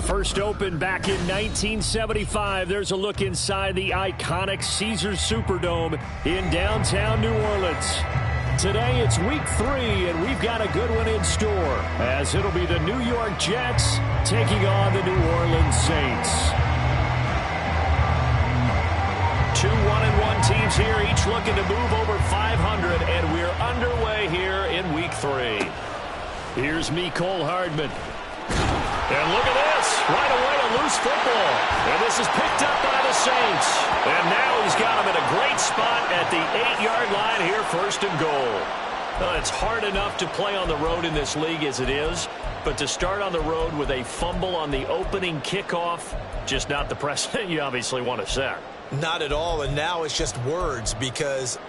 First opened back in 1975. There's a look inside the iconic Caesars Superdome in downtown New Orleans. Today it's week 3, and we've got a good one in store, as it'll be the New York Jets taking on the New Orleans Saints. 2 1-1 teams here, each looking to move over 500, and we're underway here in week 3. Here's Mecole Hardman. And look at this. Right away, a loose football. And this is picked up by the Saints. And now he's got him in a great spot at the 8-yard line here, 1st and goal. It's hard enough to play on the road in this league as it is, but to start on the road with a fumble on the opening kickoff, just not the precedent you obviously want to set. Not at all, and now it's just words because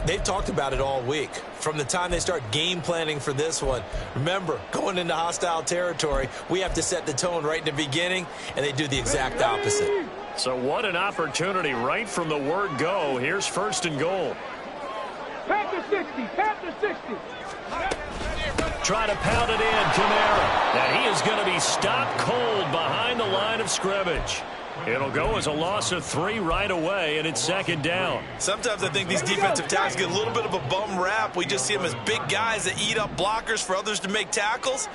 they've talked about it all week. From the time they start game planning for this one, remember, going into hostile territory, we have to set the tone right in the beginning, and they do the exact opposite. So what an opportunity right from the word go. Here's 1st and goal. Panther 60, Panther 60. Try to pound it in, Kamara. And he is going to be stopped cold behind the line of scrimmage. It'll go as a loss of 3 right away, and it's 2nd down. Sometimes I think these defensive tackles get a little bit of a bum rap. We just see them as big guys that eat up blockers for others to make tackles.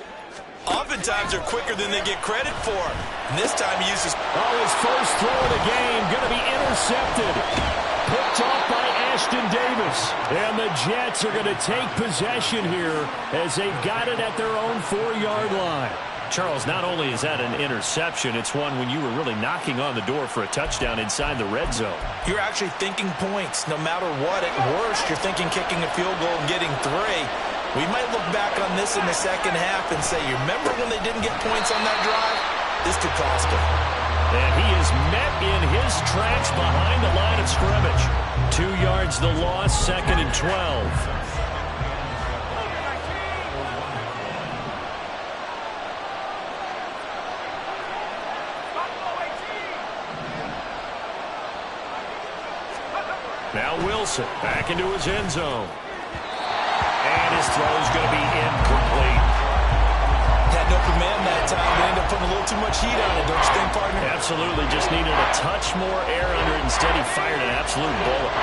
Oftentimes they're quicker than they get credit for. And this time he uses... his first throw of the game going to be intercepted. Picked off by Ashton Davis. And the Jets are going to take possession here as they've got it at their own 4-yard line. Charles, not only is that an interception, it's one when you were really knocking on the door for a touchdown inside the red zone. You're actually thinking points. No matter what, at worst, you're thinking kicking a field goal and getting 3. We might look back on this in the second half and say, you remember when they didn't get points on that drive? This could cost them. And he is met in his tracks behind the line of scrimmage. 2 yards the loss, 2nd and 12. Now Wilson back into his end zone. And his throw is going to be incomplete. Had an open man that time. They ended up putting a little too much heat on it, don't you think, partner? Absolutely. Just needed a touch more air under it. Instead, he fired an absolute bullet.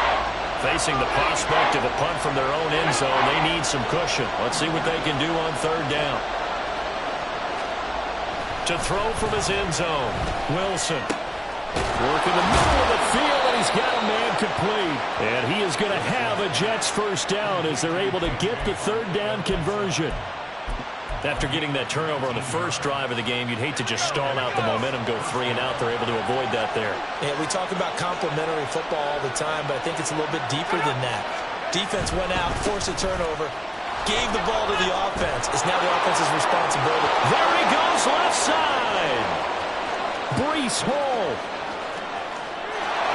Facing the prospect of a punt from their own end zone, they need some cushion. Let's see what they can do on 3rd down. To throw from his end zone, Wilson. Work in the middle of the field, and he's got a man complete. And he is going to have a Jets 1st down as they're able to get the 3rd down conversion. After getting that turnover on the first drive of the game, you'd hate to just stall out the momentum, go 3 and out. They're able to avoid that there. Yeah, we talk about complementary football all the time, but I think it's a little bit deeper than that. Defense went out, forced a turnover, gave the ball to the offense. It's now the offense's responsibility. There he goes, left side. Breece Hall.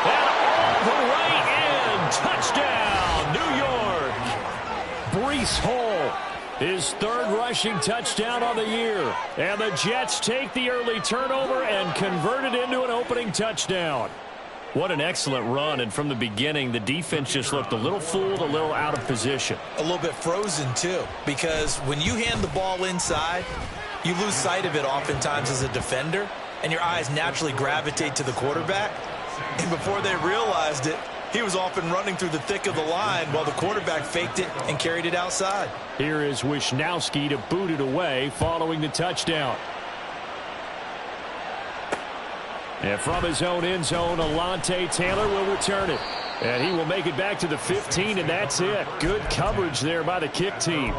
And all the way in. Touchdown, New York. Breece Hall, his 3rd rushing touchdown on the year. And the Jets take the early turnover and convert it into an opening touchdown. What an excellent run, and from the beginning, the defense just looked a little fooled, a little out of position. A little bit frozen, too, because when you hand the ball inside, you lose sight of it oftentimes as a defender, and your eyes naturally gravitate to the quarterback. And before they realized it, he was off and running through the thick of the line while the quarterback faked it and carried it outside. Here is Wisnowski to boot it away following the touchdown. And from his own end zone, Alontae Taylor will return it. And he will make it back to the 15, and that's it. Good coverage there by the kick team.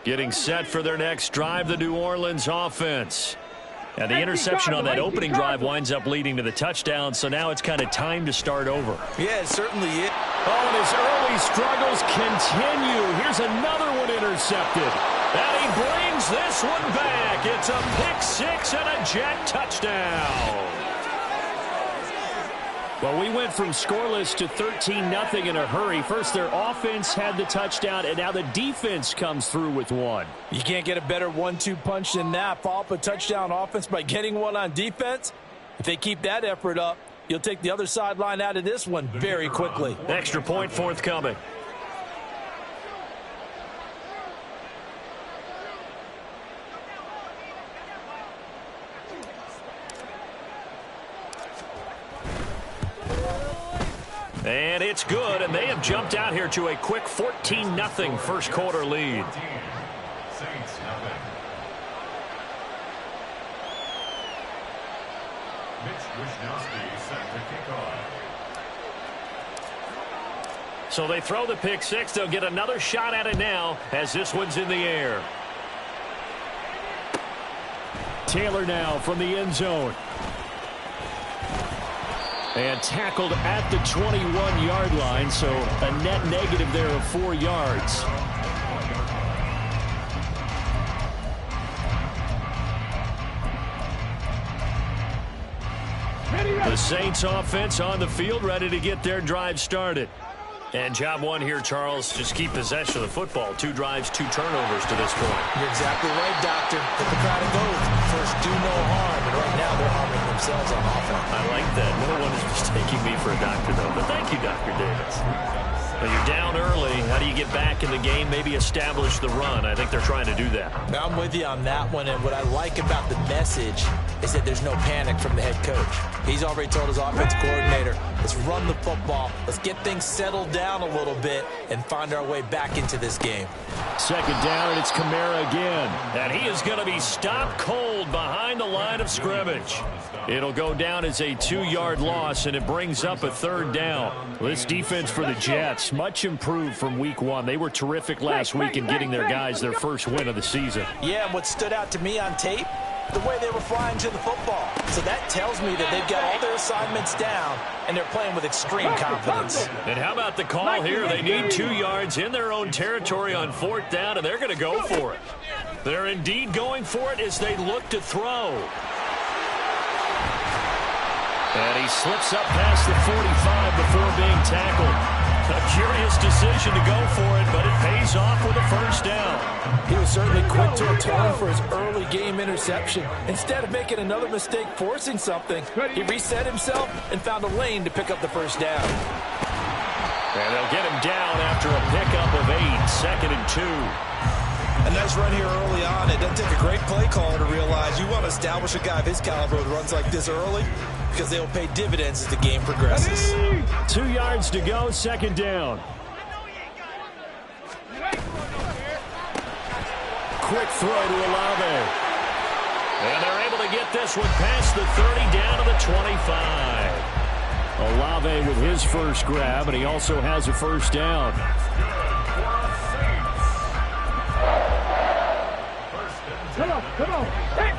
Getting set for their next drive, the New Orleans offense. And the interception on that opening drive winds up leading to the touchdown, so now it's kind of time to start over. Yeah, it certainly is. Oh, and his early struggles continue. Here's another one intercepted. And he brings this one back. It's a pick 6 and a Jet touchdown. Well, we went from scoreless to 13-0 in a hurry. First, their offense had the touchdown, and now the defense comes through with one. You can't get a better 1-2 punch than that. Follow up a touchdown offense by getting one on defense. If they keep that effort up, you'll take the other sideline out of this one very quickly. Extra point forthcoming. And it's good, and they have jumped out here to a quick 14-0 first quarter lead. So they throw the pick six. They'll get another shot at it now as this one's in the air. Taylor now from the end zone. And tackled at the 21-yard line, so a net negative there of 4 yards. The Saints offense on the field, ready to get their drive started. And job one here, Charles, just keep possession of the football. 2 drives, 2 turnovers to this point. You're exactly right, Doctor. Hippocratic oath. First, do no harm. And right now, they're harming themselves on offense. I like that. No one is mistaking me for a doctor, though. But thank you, Dr. Davis. Well, you're down early. How do you get back in the game, maybe establish the run? I think they're trying to do that. I'm with you on that one. And what I like about the message is that there's no panic from the head coach. He's already told his offense coordinator, let's run the football. Let's get things settled down a little bit and find our way back into this game. Second down, and it's Kamara again. And he is going to be stopped cold behind the line of scrimmage. It'll go down as a 2-yard loss, and it brings up a third down. This defense for the Jets, much improved from week 1. They were terrific last week in getting their guys their first win of the season. Yeah, and what stood out to me on tape, the way they were flying to the football. So that tells me that they've got all their assignments down, and they're playing with extreme confidence. And how about the call here? They need 2 yards in their own territory on 4th down, and they're going to go for it. They're indeed going for it as they look to throw. And he slips up past the 45 before being tackled. A curious decision to go for it, but it pays off with a first down. He was certainly quick to atone for his early game interception. Instead of making another mistake forcing something, he reset himself and found a lane to pick up the first down. And they'll get him down after a pickup of 8, 2nd and 2. A nice run here early on. It doesn't take a great play caller to realize you want to establish a guy of his caliber who runs like this early, because they will pay dividends as the game progresses. 2 yards to go, 2nd down. Quick throw to Olave. And they're able to get this one past the 30 down to the 25. Olave with his first grab, and he also has a first down. Come on. Hey.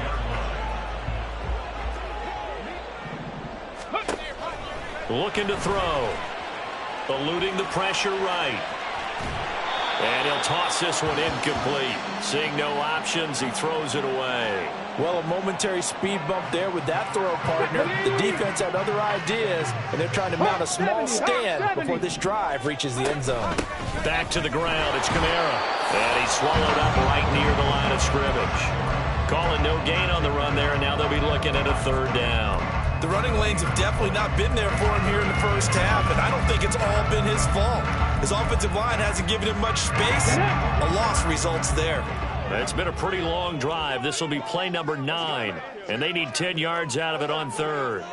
Looking to throw. Eluding the pressure right. And he'll toss this one incomplete. Seeing no options, he throws it away. Well, a momentary speed bump there with that throw partner. The defense had other ideas, and they're trying to mount a small stand before this drive reaches the end zone. Back to the ground, it's Kamara. And he's swallowed up right near the line of scrimmage. Calling no gain on the run there, and now they'll be looking at a 3rd down. The running lanes have definitely not been there for him here in the first half, and I don't think it's all been his fault. His offensive line hasn't given him much space. A loss results there. It's been a pretty long drive. This will be play number 9, and they need 10 yards out of it on 3rd.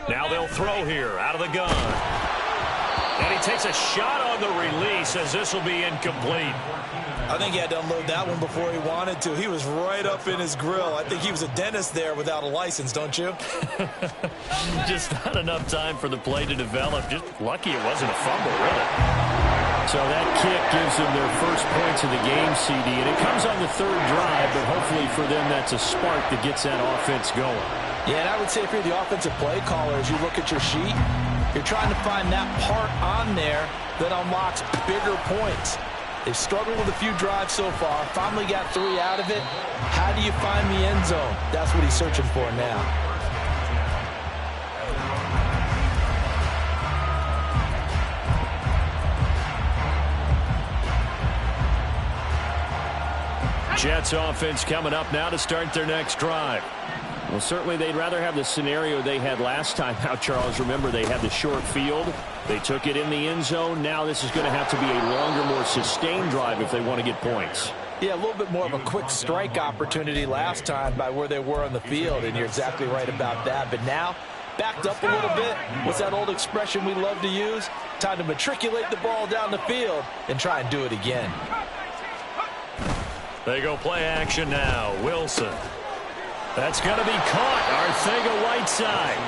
Now they'll throw here out of the gun. And he takes a shot on the release as this will be incomplete. I think he had to unload that one before he wanted to. He was right up in his grill. I think he was a dentist there without a license, don't you? Just not enough time for the play to develop. Just lucky it wasn't a fumble, really. So that kick gives them their first points of the game, CD, and it comes on the 3rd drive, but hopefully for them that's a spark that gets that offense going. Yeah, and I would say if you're the offensive play caller, as you look at your sheet, you're trying to find that part on there that unlocks bigger points. They've struggled with a few drives so far, finally got 3 out of it. How do you find the end zone? That's what he's searching for now. Jets offense coming up now to start their next drive. Well, certainly they'd rather have the scenario they had last time out, Charles. Remember, they had the short field. They took it in the end zone. Now this is going to have to be a longer, more sustained drive if they want to get points. Yeah, a little bit more of a quick strike opportunity last time by where they were on the field, and you're exactly right about that. But now, backed up a little bit. What's that old expression we love to use? Time to matriculate the ball down the field and try and do it again. They go play action now. Wilson. That's going to be caught. Arcega-Whiteside.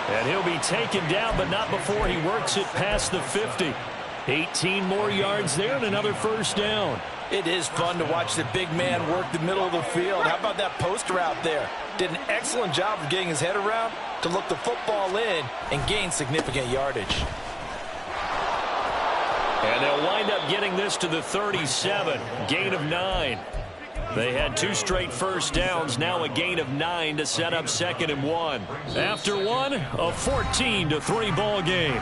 And he'll be taken down, but not before he works it past the 50. 18 more yards there and another first down. It is fun to watch the big man work the middle of the field. How about that post route there? Did an excellent job of getting his head around to look the football in and gain significant yardage. And they'll wind up getting this to the 37. Gain of 9. They had 2 straight first downs. Now a gain of 9 to set up 2nd and 1. After one, a 14-3 ball game.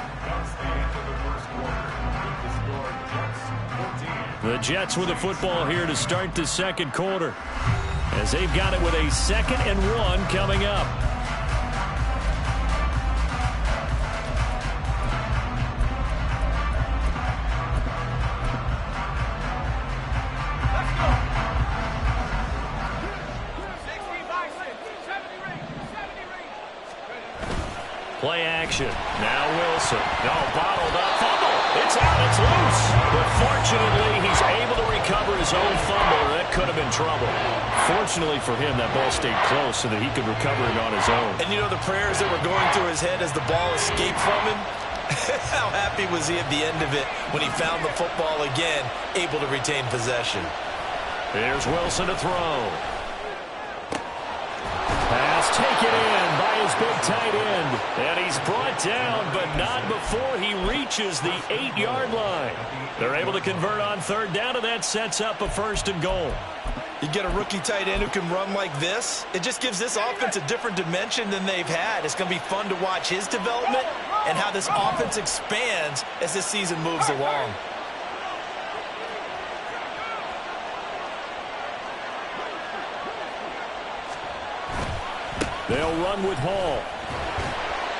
The Jets with the football here to start the second quarter, as they've got it with a 2nd and 1 coming up. Play action. Now Wilson. No, bottled up. Fumble. It's out. It's loose. But fortunately, he's able to recover his own fumble. That could have been trouble. Fortunately for him, that ball stayed close so that he could recover it on his own. And you know the prayers that were going through his head as the ball escaped from him? How happy was he at the end of it when he found the football again, able to retain possession? Here's Wilson to throw. Pass taken in by his big tight end. And he's brought down, but not before he reaches the 8-yard line. They're able to convert on 3rd down, and that sets up a 1st and goal. You get a rookie tight end who can run like this, it just gives this offense a different dimension than they've had. It's going to be fun to watch his development and how this offense expands as this season moves along. They'll run with Hall.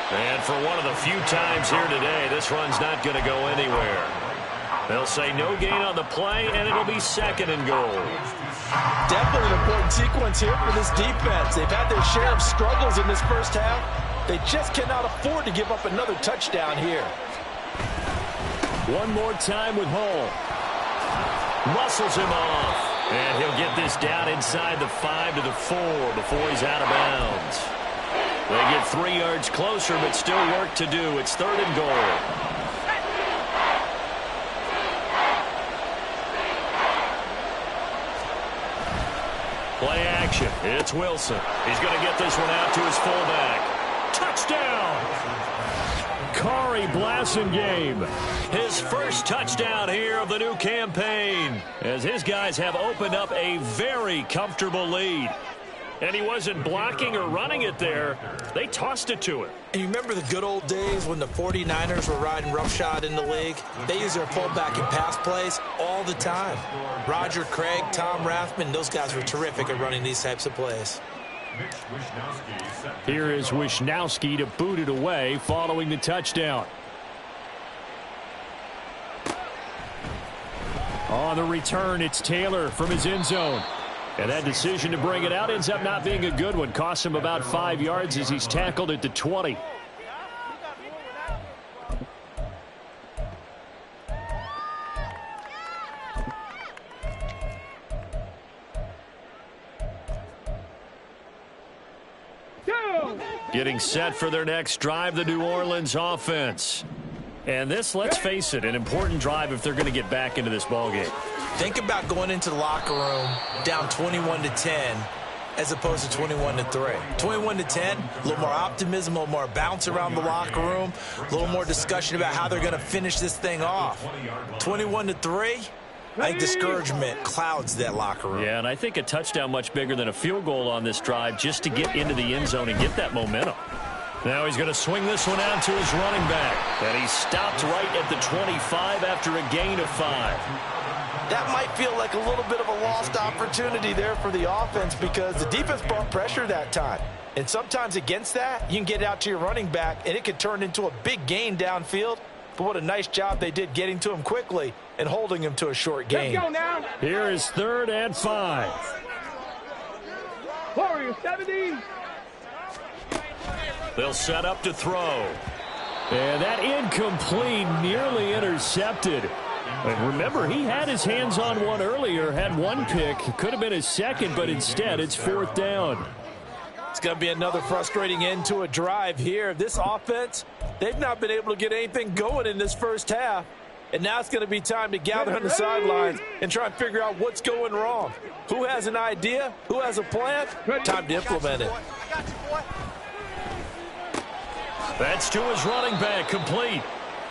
And for one of the few times here today, this run's not going to go anywhere. They'll say no gain on the play, and it'll be 2nd and goal. Definitely an important sequence here for this defense. They've had their share of struggles in this first half. They just cannot afford to give up another touchdown here. One more time with Hall. Muscles him off. And he'll get this down inside the 5 to the 4 before he's out of bounds. They get 3 yards closer, but still work to do. It's 3rd and goal. Play action. It's Wilson. He's going to get this one out to his fullback. Touchdown! Corey Blasingame, his first touchdown here of the new campaign, as his guys have opened up a very comfortable lead. And he wasn't blocking or running it there. They tossed it to him. And you remember the good old days when the 49ers were riding roughshod in the league? They use their fullback in pass plays all the time. Roger Craig, Tom Rathman, those guys were terrific at running these types of plays. Here is Wisnowski to boot it away following the touchdown. On the return, it's Taylor from his end zone. And that decision to bring it out ends up not being a good one. Costs him about 5 yards as he's tackled at the 20. Getting set for their next drive, the New Orleans offense. And this, let's face it, an important drive if they're going to get back into this ballgame. Think about going into the locker room down 21-10 as opposed to 21-3. 21-10, a little more optimism, a little more bounce around the locker room, a little more discussion about how they're going to finish this thing off. 21-3, I think discouragement clouds that locker room. Yeah, and I think a touchdown much bigger than a field goal on this drive just to get into the end zone and get that momentum. Now he's going to swing this one out to his running back. And he stopped right at the 25 after a gain of 5. that might feel like a little bit of a lost opportunity there for the offense because the defense brought pressure that time. And sometimes against that, you can get out to your running back, and it could turn into a big gain downfield. But what a nice job they did getting to him quickly and holding him to a short gain. Let's go now. Here is 3rd and 5. Warrior 70. They'll set up to throw. And that incomplete, nearly intercepted. And remember, he had his hands on one earlier, had one pick. Could have been his second, but instead it's 4th down. It's going to be another frustrating end to a drive here. This offense, they've not been able to get anything going in this first half. And now it's going to be time to gather on the sidelines and try and figure out what's going wrong. Who has an idea? Who has a plan? Time to implement it. That's to his running back, complete.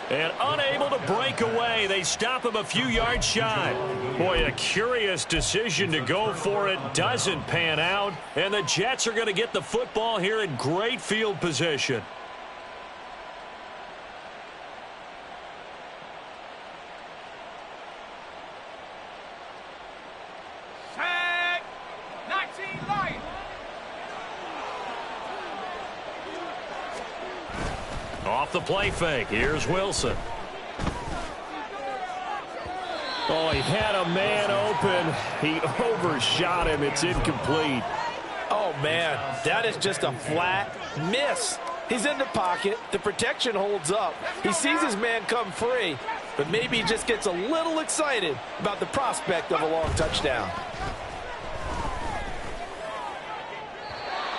And unable to break away. They stop him a few yards shy. Boy, a curious decision to go for it. Doesn't pan out. And the Jets are going to get the football here in great field position. Tag. 19 Lions. Off the play fake. Here's Wilson. Oh, he had a man open. He overshot him. It's incomplete. Oh, man, that is just a flat miss. He's in the pocket. The protection holds up. He sees his man come free, but maybe he just gets a little excited about the prospect of a long touchdown.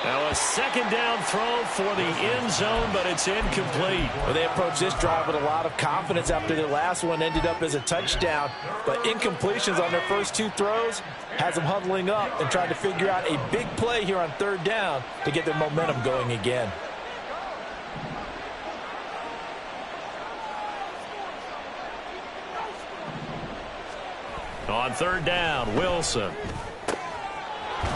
Now a 2nd down throw for the end zone, but it's incomplete. Well, they approached this drive with a lot of confidence after their last one ended up as a touchdown. But incompletions on their first 2 throws has them huddling up and trying to figure out a big play here on 3rd down to get their momentum going again. On 3rd down, Wilson.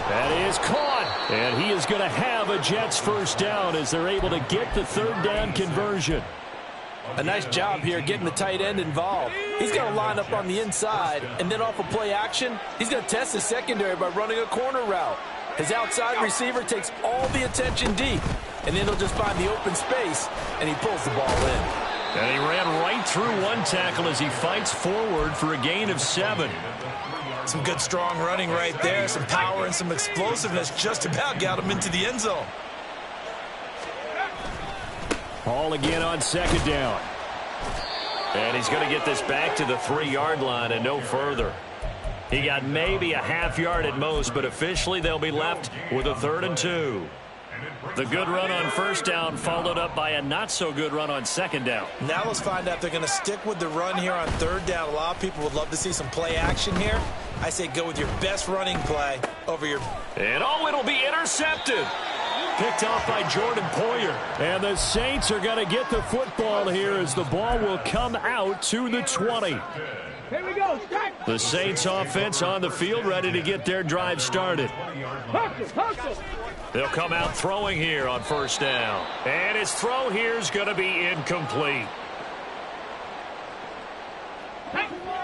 That is caught, and he is going to have a Jets 1st down as they're able to get the 3rd down conversion. A nice job here getting the tight end involved. He's going to line up on the inside, and then off of play action, he's going to test his secondary by running a corner route. His outside receiver takes all the attention deep, and then he'll just find the open space, and he pulls the ball in. And he ran right through one tackle as he fights forward for a gain of 7. Some good, strong running right there. Some power and some explosiveness just about got him into the end zone. Ball again on 2nd down. And he's going to get this back to the 3-yard line and no further. He got maybe a half yard at most, but officially they'll be left with a 3rd and 2. The good run on 1st down followed up by a not-so-good run on 2nd down. Now let's find out if they're going to stick with the run here on 3rd down. A lot of people would love to see some play action here. I say go with your best running play over your... And oh, it'll be intercepted. Picked off by Jordan Poyer. And the Saints are going to get the football here as the ball will come out to the 20. Here we go. The Saints offense on the field ready to get their drive started. Hustle. They'll come out throwing here on 1st down. And his throw here is going to be incomplete.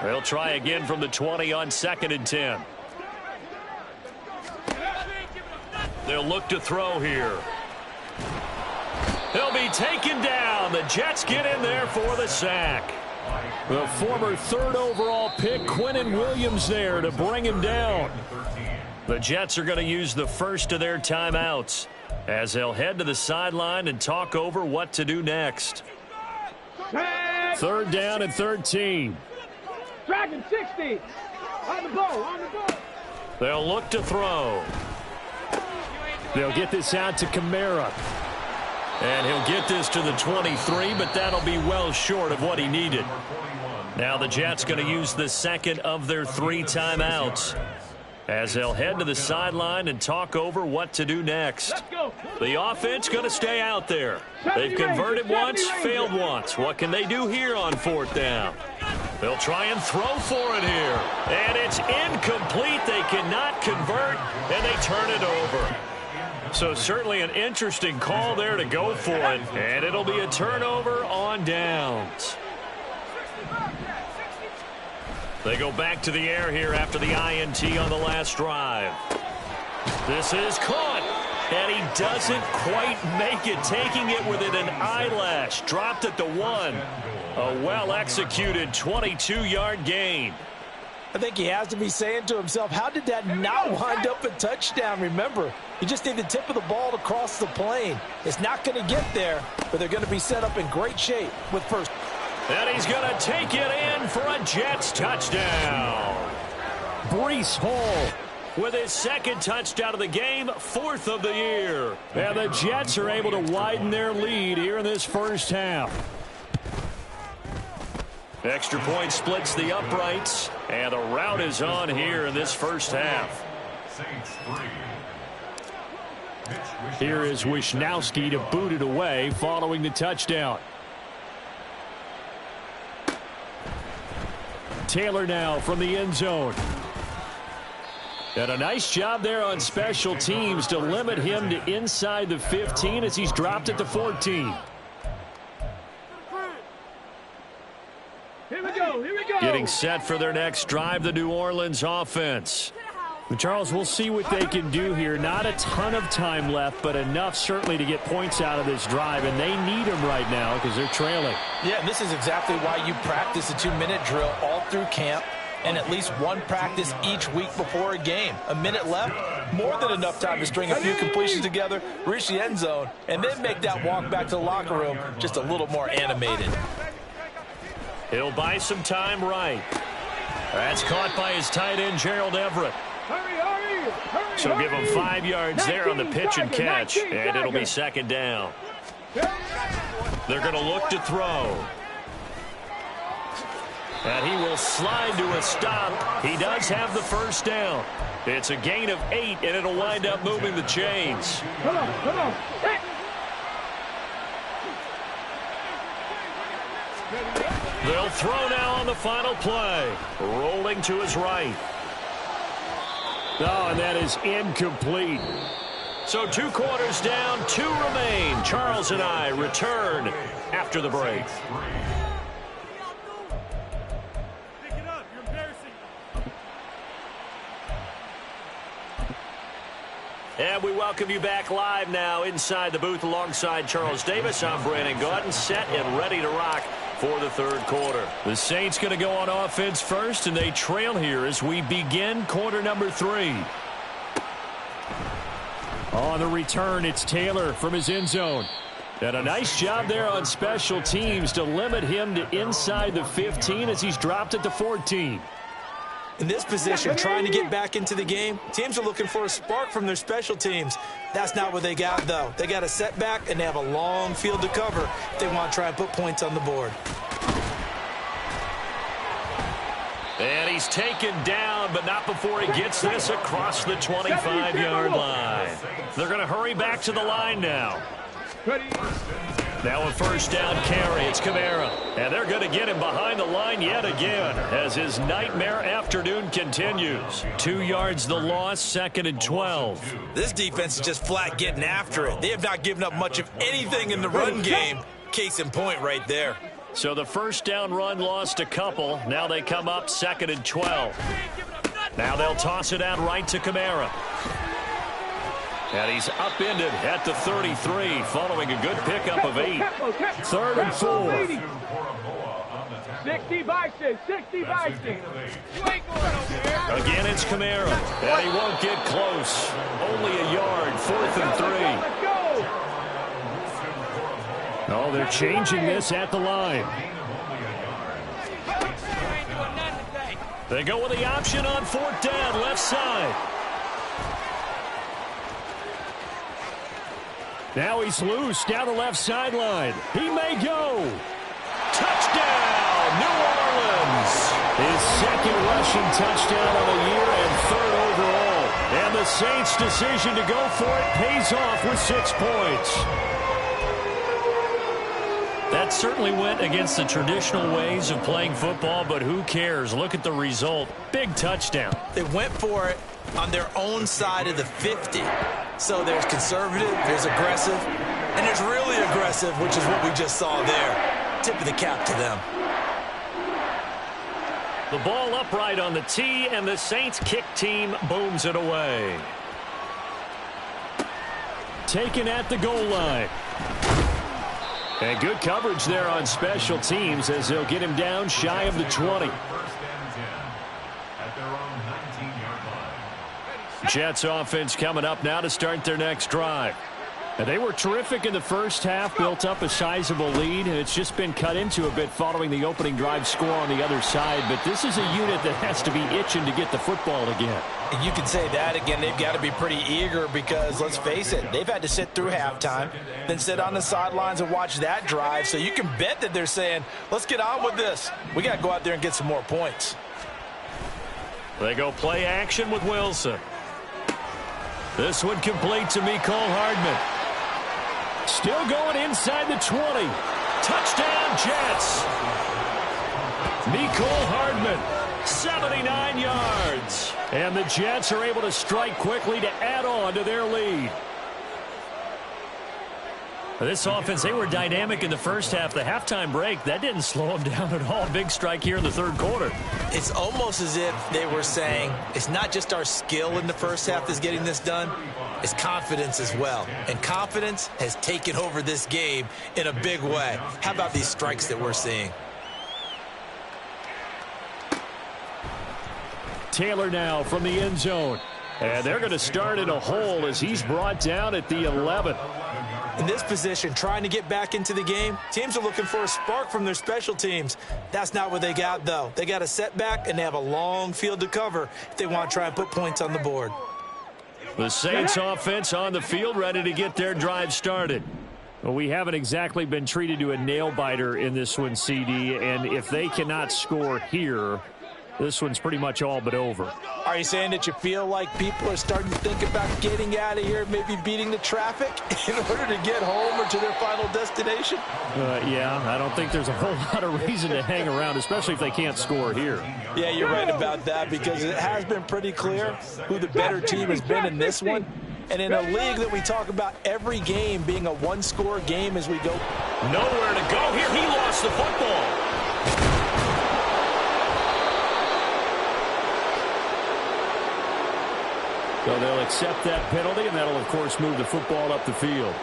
They'll try again from the 20 on 2nd and 10. They'll look to throw here. He'll be taken down. The Jets get in there for the sack. The former 3rd overall pick, Quinnen Williams, there to bring him down. The Jets are going to use the first of their timeouts as they'll head to the sideline and talk over what to do next. 3rd down and 13. Dragon 60. On the ball. They'll look to throw. They'll get this out to Kamara. And he'll get this to the 23, but that'll be well short of what he needed. Now the Jets going to use the 2nd of their 3 timeouts as they'll head to the sideline and talk over what to do next. The offense going to stay out there. They've converted once, failed once. What can they do here on 4th down? They'll try and throw for it here. And it's incomplete. They cannot convert, and they turn it over. So certainly an interesting call there to go for it. And it'll be a turnover on downs. They go back to the air here after the INT on the last drive. This is caught, and he doesn't quite make it, taking it within an eyelash. Dropped at the 1. A well-executed 22-yard gain. I think he has to be saying to himself, how did that not wind up a touchdown? Remember, you just need the tip of the ball to cross the plane. It's not going to get there, but they're going to be set up in great shape with first. And he's going to take it in for a Jets touchdown. Breece Hall with his second touchdown of the game, 4th of the year. And the Jets are able to widen their lead here in this first half. Extra point splits the uprights, and the route is on here in this first half. Here is Wisnowski to boot it away following the touchdown. Taylor now from the end zone. And a nice job there on special teams to limit him to inside the 15 as he's dropped it to 14. Here we go, here we go. Getting set for their next drive, the New Orleans offense. Charles, we'll see what they can do here. Not a ton of time left, but enough certainly to get points out of this drive, and they need them right now because they're trailing. Yeah, and this is exactly why you practice a 2-minute drill all through camp and at least one practice each week before a game. A minute left, more than enough time to string a few completions together, reach the end zone, and then make that walk back to the locker room just a little more animated. He'll buy some time right. That's caught by his tight end, Gerald Everett. So give him 5 yards there on the pitch and catch, and it'll be second down. They're going to look to throw. And he will slide to a stop. He does have the first down. It's a gain of 8, and it'll wind up moving the chains. Come on, come on. Hey. They'll throw now on the final play. Rolling to his right. Oh, and that is incomplete. So 2 quarters down, 2 remain. Charles and I return after the break. And we welcome you back live now inside the booth alongside Charles Davis. I'm Brandon Gaudin, set and ready to rock for the third quarter. The Saints going to go on offense first, and they trail here as we begin quarter number 3. On the return, it's Taylor from his end zone. And a nice job there on special teams to limit him to inside the 15 as he's dropped it to 14. In this position, trying to get back into the game, teams are looking for a spark from their special teams. That's not what they got, though. They got a setback, and they have a long field to cover if they want to try and put points on the board. And he's taken down, but not before he gets this across the 25-yard line. They're going to hurry back to the line now. Now a first down carry. It's Kamara. And they're going to get him behind the line yet again as his nightmare afternoon continues. 2 yards the loss, 2nd and 12. This defense is just flat getting after it. They have not given up much of anything in the run game. Case in point right there. So the first down run lost a couple. Now they come up 2nd and 12. Now they'll toss it out right to Kamara. And he's upended at the 33 following a good pickup of 8. 3rd and 4. 60 Bison, 60 Bison. Again, it's Kamara. And he won't get close. Only a yard, 4th and 3. Oh, they're changing this at the line. They go with the option on 4th down, left side. Now he's loose down the left sideline. He may go. Touchdown, New Orleans. His second rushing touchdown of the year and 3rd overall. And the Saints' decision to go for it pays off with 6 points. That certainly went against the traditional ways of playing football, but who cares? Look at the result. Big touchdown. They went for it on their own side of the 50. So there's conservative, there's aggressive, and there's really aggressive, which is what we just saw there. Tip of the cap to them. The ball upright on the tee, and the Saints kick team booms it away. Taken at the goal line. And good coverage there on special teams as they'll get him down shy of the 20. Jets offense coming up now to start their next drive. And they were terrific in the first half, built up a sizable lead, and it's just been cut into a bit following the opening drive score on the other side. But this is a unit that has to be itching to get the football again. And you can say that again. They've got to be pretty eager because, let's face it, they've had to sit through halftime, then sit on the sidelines and watch that drive. So you can bet that they're saying, let's get on with this. We got to go out there and get some more points. They go play action with Wilson. This one complete to Mecole Hardman. Still going inside the 20. Touchdown, Jets. Mecole Hardman, 79 yards. And the Jets are able to strike quickly to add on to their lead. This offense, they were dynamic in the first half. The halftime break, that didn't slow them down at all. Big strike here in the third quarter. It's almost as if they were saying, it's not just our skill in the first half that's getting this done, it's confidence as well. And confidence has taken over this game in a big way. How about these strikes that we're seeing? Taylor now from the end zone. And they're going to start in a hole as he's brought down at the 11. In this position, trying to get back into the game, teams are looking for a spark from their special teams. That's not what they got, though. They got a setback, and they have a long field to cover if they want to try and put points on the board. The Saints offense on the field, ready to get their drive started. Well, we haven't exactly been treated to a nail-biter in this one, CD, and if they cannot score here, this one's pretty much all but over. Are you saying that you feel like people are starting to think about getting out of here, maybe beating the traffic in order to get home or to their final destination? Yeah, I don't think there's a whole lot of reason to hang around, especially if they can't score here. Yeah, you're right about that because it has been pretty clear who the better team has been in this one. And in a league that we talk about every game being a one-score game as we go. Nowhere to go here. He lost the football. So they'll accept that penalty, and that'll, of course, move the football up the field.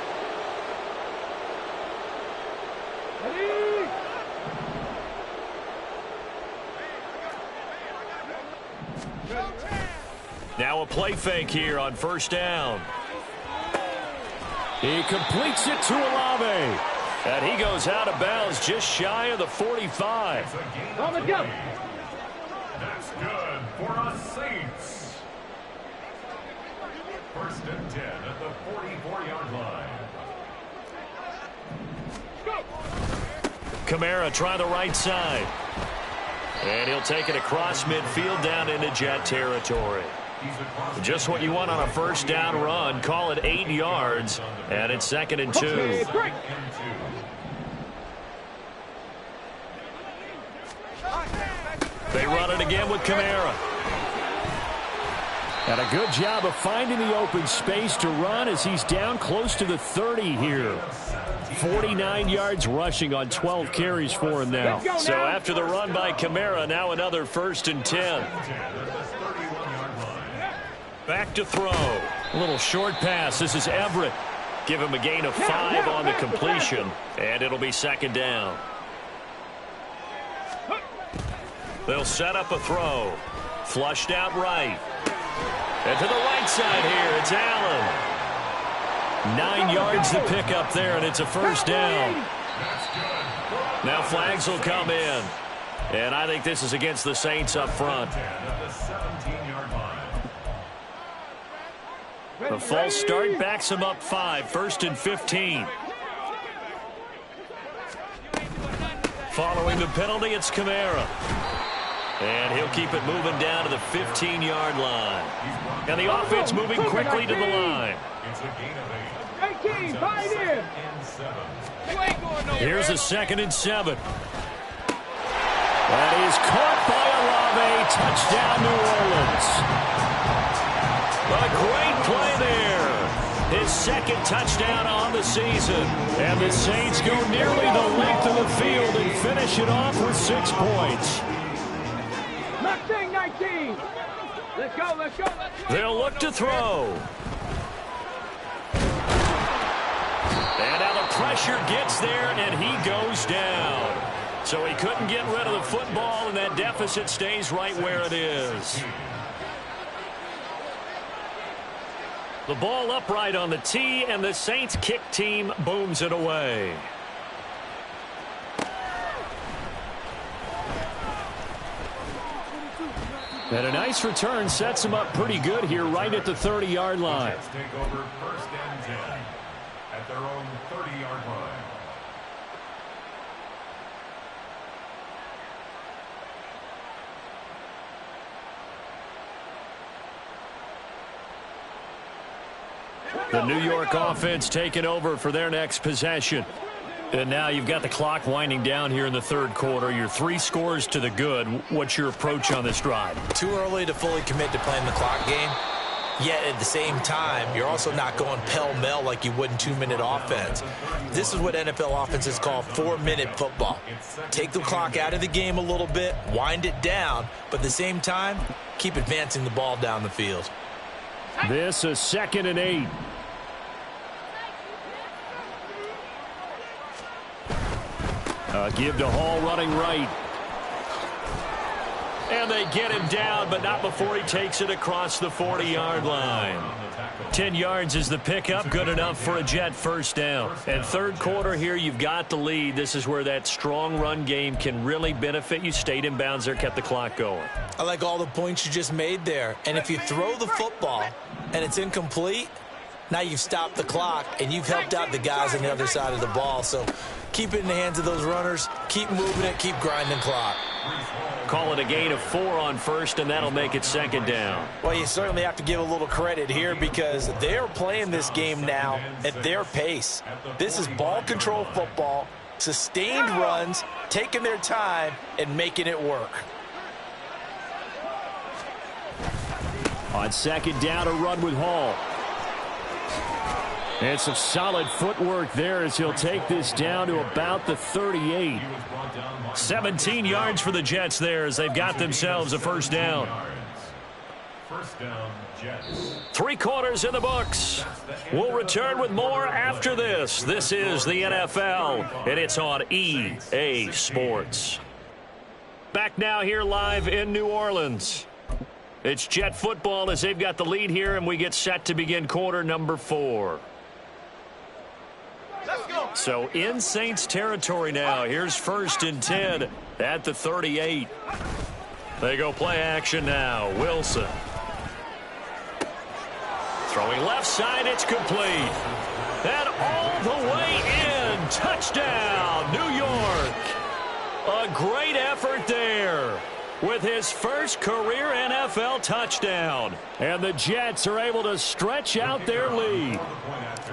Now a play fake here on first down. He completes it to Olave. And he goes out of bounds just shy of the 45. On the go. That's good for us Saints. First and 10 at the 44-yard line. Kamara try the right side. And he'll take it across midfield down into Jet territory. Just what you want on a first down run. Call it 8 yards. And it's 2nd and 2. They run it again with Kamara. And a good job of finding the open space to run as he's down close to the 30 here. 49 yards rushing on 12 carries for him now. So after the run by Kamara, now another 1st and 10. Back to throw. A little short pass. This is Everett. Give him a gain of 5 on the completion, and it'll be 2nd down. They'll set up a throw. Flushed out right. And to the right side here, it's Allen. 9 yards to pick up there, and it's a 1st down. Now flags will come in. And I think this is against the Saints up front. The false start backs him up 5, 1st and 15. Following the penalty, it's Kamara. And he'll keep it moving down to the 15-yard line. And the offense moving quickly to the line. 18, find in. Here's a 2nd and 7. That is caught by Olave. Touchdown, New Orleans. A great play there. His 2nd touchdown on the season. And the Saints go nearly the length of the field and finish it off with 6 points. Let's go, let's go, let's go. They'll look to throw. And now the pressure gets there, and he goes down. So he couldn't get rid of the football, and that deficit stays right where it is. The ball upright on the tee, and the Saints kick team booms it away. And a nice return sets him up pretty good here right at the 30-yard line. Jets take over 1st and 10 at their own 30-yard line. The New York offense taking over for their next possession. And now you've got the clock winding down here in the 3rd quarter. You're 3 scores to the good. What's your approach on this drive? Too early to fully commit to playing the clock game. Yet at the same time, you're also not going pell-mell like you would in 2-minute offense. This is what NFL offenses call 4-minute football. Take the clock out of the game a little bit, wind it down, but at the same time, keep advancing the ball down the field. This is 2nd and 8. Give to Hall running right. And they get him down, but not before he takes it across the 40-yard line. 10 yards is the pickup, good enough for a Jet 1st down. And 3rd quarter here, you've got the lead. This is where that strong run game can really benefit you. Stayed in bounds there, kept the clock going. I like all the points you just made there. And if you throw the football and it's incomplete, now you've stopped the clock and you've helped out the guys on the other side of the ball. So keep it in the hands of those runners. Keep moving it. Keep grinding clock. Call it a gain of 4 on 1st, and that'll make it 2nd down. Well, you certainly have to give a little credit here because they're playing this game now at their pace. This is ball control football, sustained runs, taking their time, and making it work. On 2nd down, a run with Hall. And some solid footwork there as he'll take this down to about the 38. 17 yards for the Jets there as they've got themselves a 1st down. 1st down, Jets. 3 quarters in the books. We'll return with more after this. This is the NFL, and it's on EA Sports. Back now here live in New Orleans. It's Jet football as they've got the lead here, and we get set to begin quarter number 4. So in Saints territory now. Here's 1st and 10 at the 38. They go play action now. Wilson. Throwing left side, it's complete. And all the way in. Touchdown, New York. A great effort there with his 1st career NFL touchdown. And the Jets are able to stretch out their lead.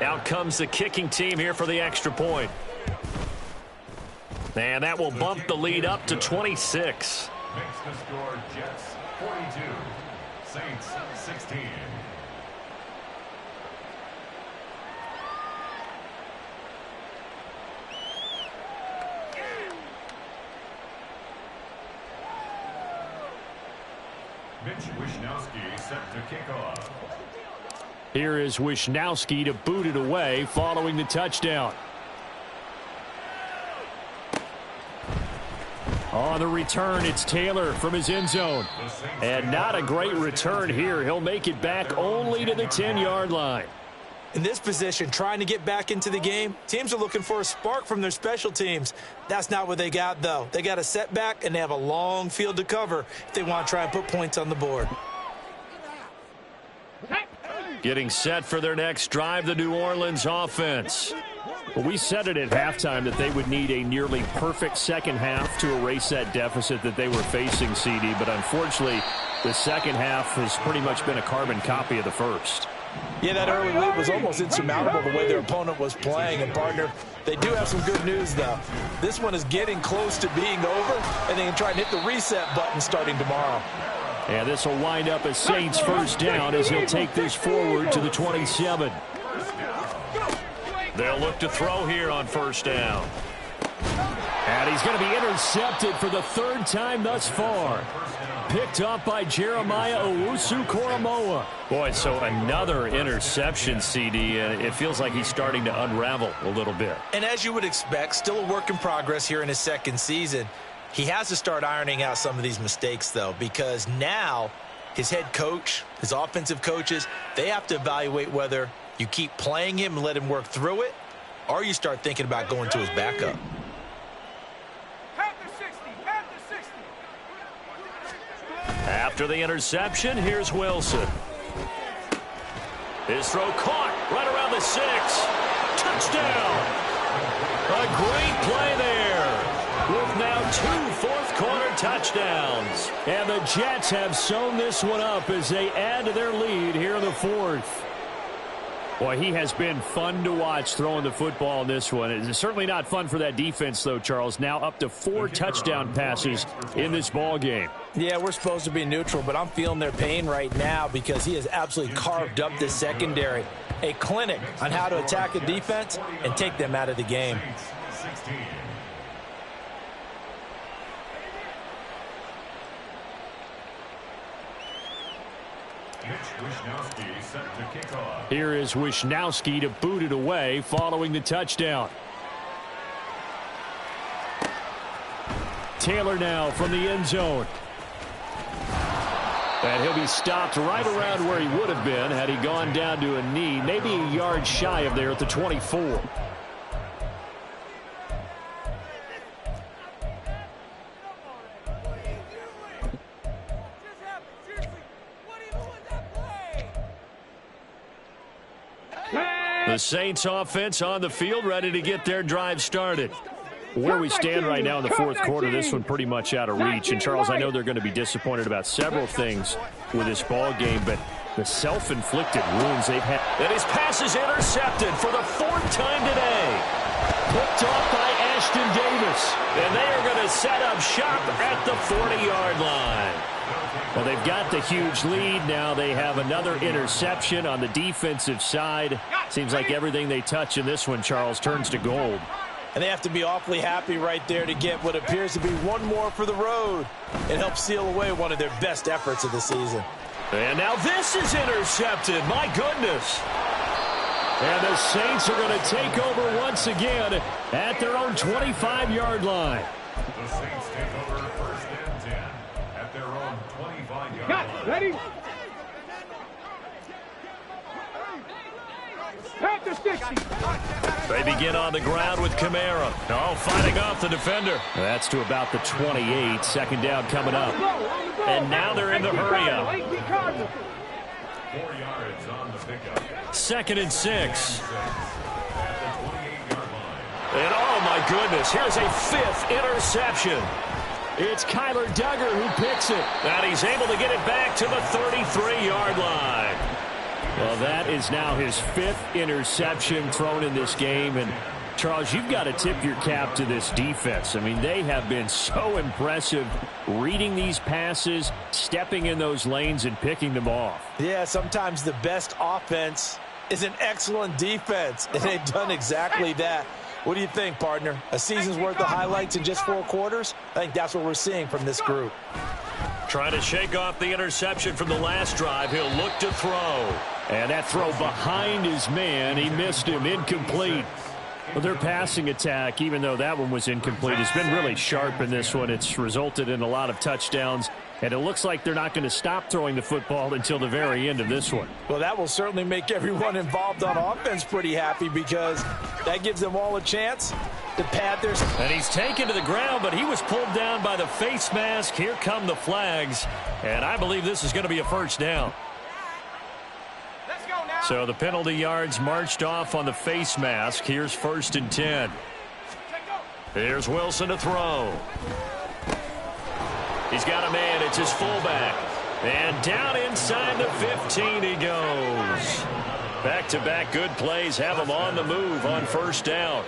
Out comes the kicking team here for the extra point. And that will bump the lead up to 26. Makes the score Jets 42, Saints 16. Mitch Wishnowsky set to kick off. Here is Wishnowsky to boot it away following the touchdown. On the return, it's Taylor from his end zone. And not a great return here. He'll make it back only to the 10-yard line. In this position, trying to get back into the game, teams are looking for a spark from their special teams. That's not what they got, though. They got a setback, and they have a long field to cover if they want to try and put points on the board. Getting set for their next drive, the New Orleans offense. Well, we said it at halftime that they would need a nearly perfect second half to erase that deficit that they were facing, CD. But unfortunately, the second half has pretty much been a carbon copy of the first. Yeah, that early lead was almost insurmountable the way their opponent was playing. And, partner, they do have some good news, though. This one is getting close to being over, and they can try and hit the reset button starting tomorrow. And this will wind up as Saints 1st down as he'll take this forward to the 27. They'll look to throw here on 1st down. And he's going to be intercepted for the 3rd time thus far. Picked up by Jeremiah Owusu-Koramoah. Boy, so another interception, CD. It feels like he's starting to unravel a little bit. And as you would expect, still a work in progress here in his second season. He has to start ironing out some of these mistakes, though, because now his head coach, his offensive coaches, they have to evaluate whether you keep playing him and let him work through it, or you start thinking about going to his backup. After the interception, here's Wilson. His throw caught right around the 6. Touchdown! A great play there, with now 2 fourth-quarter touchdowns. And the Jets have sewn this one up as they add to their lead here in the 4th. Boy, he has been fun to watch throwing the football in this one. It's certainly not fun for that defense, though, Charles. Now up to 4 touchdown passes in this ball game. Yeah, we're supposed to be neutral, but I'm feeling their pain right now because he has absolutely carved up this secondary. A clinic on how to attack a defense and take them out of the game. Here is Wishnowsky to boot it away following the touchdown. Taylor now from the end zone. And he'll be stopped right around where he would have been had he gone down to a knee, maybe a yard shy of there at the 24. The Saints offense on the field, ready to get their drive started. Where we stand right now in the 4th quarter, this one pretty much out of reach. And, Charles, I know they're going to be disappointed about several things with this ball game, but the self-inflicted wounds they've had. And his pass is intercepted for the 4th time today. Picked off by Ashton Davis. And they are going to set up shop at the 40-yard line. Well, they've got the huge lead. Now they have another interception on the defensive side. Seems like everything they touch in this one, Charles, turns to gold. And they have to be awfully happy right there to get what appears to be one more for the road. It helps seal away one of their best efforts of the season. And now this is intercepted. My goodness. And the Saints are going to take over once again at their own 25-yard line. The Saints take over 1st and 10 at their own 25-yard line. Ready? At the 60. They begin on the ground with Kamara. Oh, fighting off the defender. That's to about the 28. 2nd down coming up. And now they're in the hurry-up. 4 yards on the pickup. 2nd and 6. And oh my goodness, here's a 5th interception. It's Kyler Duggar who picks it. And he's able to get it back to the 33-yard line. Well, that is now his 5th interception thrown in this game. And, Charles, you've got to tip your cap to this defense. I mean, they have been so impressive reading these passes, stepping in those lanes, and picking them off. Yeah, sometimes the best offense is an excellent defense, and they've done exactly that. What do you think, partner? A season's worth of highlights in just 4 quarters? I think that's what we're seeing from this group. Trying to shake off the interception from the last drive. He'll look to throw. And that throw behind his man. He missed him. Incomplete. Well, their passing attack, even though that one was incomplete, has been really sharp in this one. It's resulted in a lot of touchdowns. And it looks like they're not going to stop throwing the football until the very end of this one. Well, that will certainly make everyone involved on offense pretty happy because that gives them all a chance to pad their... And he's taken to the ground, but he was pulled down by the face mask. Here come the flags. And I believe this is going to be a 1st down. Let's go now. So the penalty yards marched off on the face mask. Here's 1st and 10. Here's Wilson to throw. He's got a man. It's his fullback. And down inside the 15 he goes. Back-to-back good plays have him on the move on 1st down.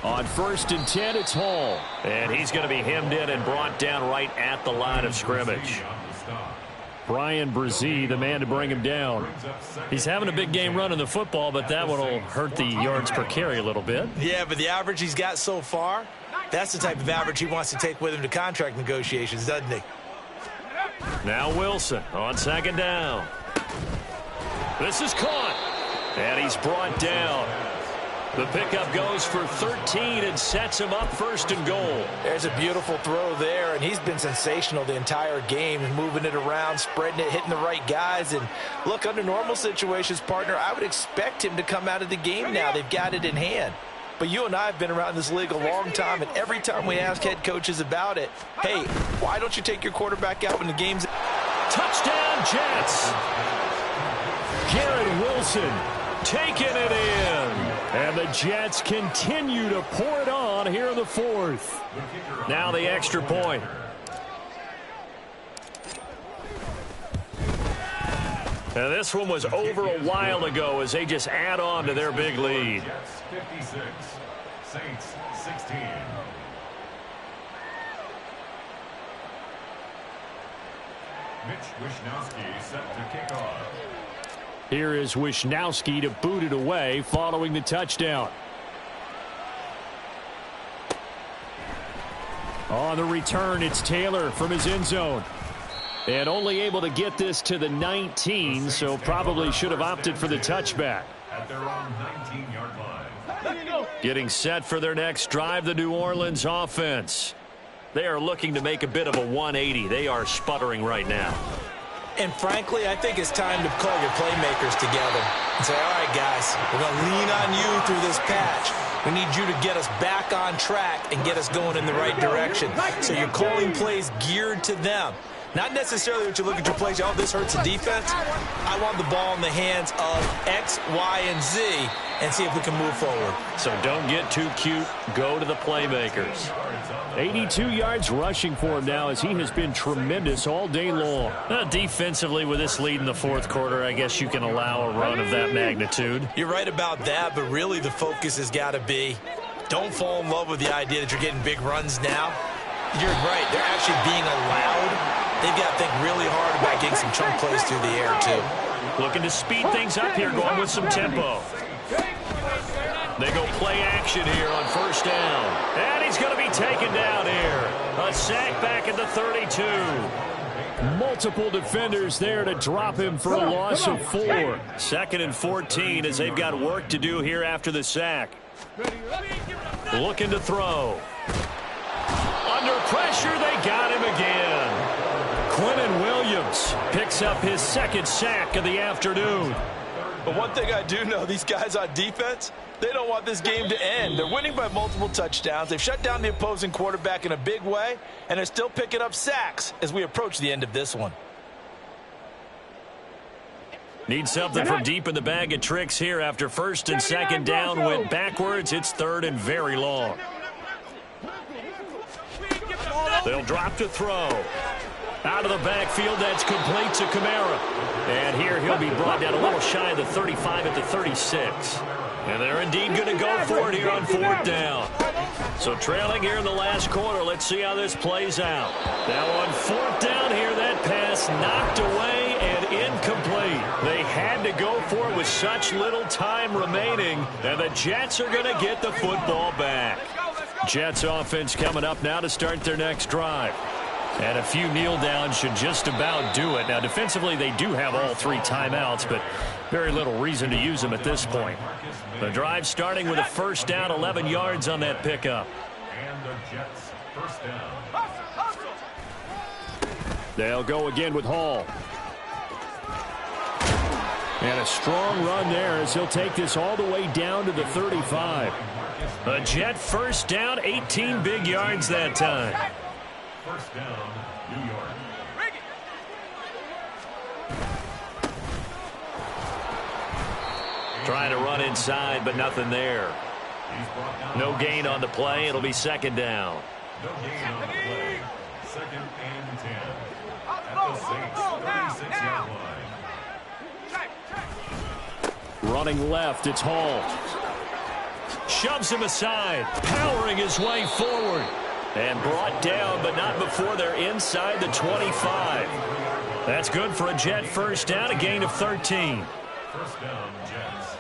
On 1st and 10, it's Hall. And he's going to be hemmed in and brought down right at the line of scrimmage. Brian Brzee, the man to bring him down. He's having a big game running the football, but that one will hurt the yards per carry a little bit. Yeah, but the average he's got so far, That's the type of average he wants to take with him to contract negotiations, doesn't he? Now Wilson on second down. This is caught. And he's brought down. The pickup goes for 13 and sets him up first and goal. There's a beautiful throw there, and he's been sensational the entire game, moving it around, spreading it, hitting the right guys. And look, under normal situations, partner, I would expect him to come out of the game now. They've got it in hand. But you and I have been around this league a long time, and every time we ask head coaches about it, hey, why don't you take your quarterback out when the game's... Touchdown, Jets! Garrett Wilson taking it in. And the Jets continue to pour it on here in the fourth. Now the extra point. And this one was over a while ago as they just add on to their big lead. Jets 56, Saints 16. Mitch Wishnowsky set to kick off. Here is Wishnowsky to boot it away following the touchdown. On the return, it's Taylor from his end zone. And only able to get this to the 19, so probably should have opted for the touchback. At their own 19-yard line. Getting set for their next drive, the New Orleans offense. They are looking to make a bit of a 180. They are sputtering right now. And frankly, I think it's time to call your playmakers together and say, all right, guys, we're going to lean on you through this patch. We need you to get us back on track and get us going in the right direction. So you're calling plays geared to them. Not necessarily that you look at your plays, oh, this hurts the defense. I want the ball in the hands of X, Y, and Z and see if we can move forward. So don't get too cute. Go to the playmakers. 82 yards rushing for him now as he has been tremendous all day long. Defensively, with this lead in the fourth quarter, I guess you can allow a run of that magnitude. You're right about that, but really the focus has got to be don't fall in love with the idea that you're getting big runs now. You're right. They're actually being allowed. They've got to think really hard about getting some chunk plays through the air, too. Looking to speed things up here, going with some tempo. They go play action here on first down. And he's going to be taken down here. A sack back at the 32. Multiple defenders there to drop him for a loss of 4. Second and 14 as they've got work to do here after the sack. Looking to throw. Under pressure, they got him again. Quentin Williams picks up his second sack of the afternoon. But one thing I do know, these guys on defense, they don't want this game to end. They're winning by multiple touchdowns. They've shut down the opposing quarterback in a big way, and they're still picking up sacks as we approach the end of this one. Need something from deep in the bag of tricks here after first and second down went backwards. It's third and very long. They'll drop to throw. Out of the backfield, that's complete to Kamara. And here he'll be brought down a little shy of the 35 at the 36. And they're indeed going to go for it here on fourth down. So trailing here in the last quarter, let's see how this plays out. Now on fourth down here, that pass knocked away and incomplete. They had to go for it with such little time remaining, and the Jets are going to get the football back. Jets offense coming up now to start their next drive. And a few kneel downs should just about do it. Now, defensively, they do have all 3 timeouts, but very little reason to use them at this point. The drive starting with a first down, 11 yards on that pickup. And the Jets first down. They'll go again with Hall. And a strong run there as he'll take this all the way down to the 35. A Jet first down, 18 big yards that time. First down, New York. Trying to run inside, but nothing there. No gain on the play. It'll be second down. No gain on the play. Second and 10. At the Saints' 36-yard line. Running left, it's Hall. Shoves him aside, powering his way forward. And brought down, but not before they're inside the 25. That's good for a Jet first down, a gain of 13. First down, Jets.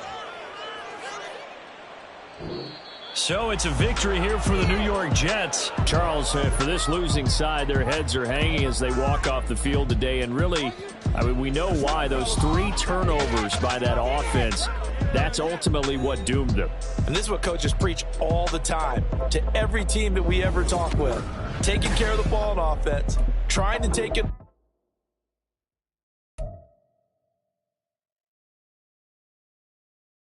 So it's a victory here for the New York Jets. Charles, for this losing side, their heads are hanging as they walk off the field today. And really, I mean, we know why. Those 3 turnovers by that offense, that's ultimately what doomed them. And this is what coaches preach all the time to every team that we ever talk with. Taking care of the ball on offense, trying to take it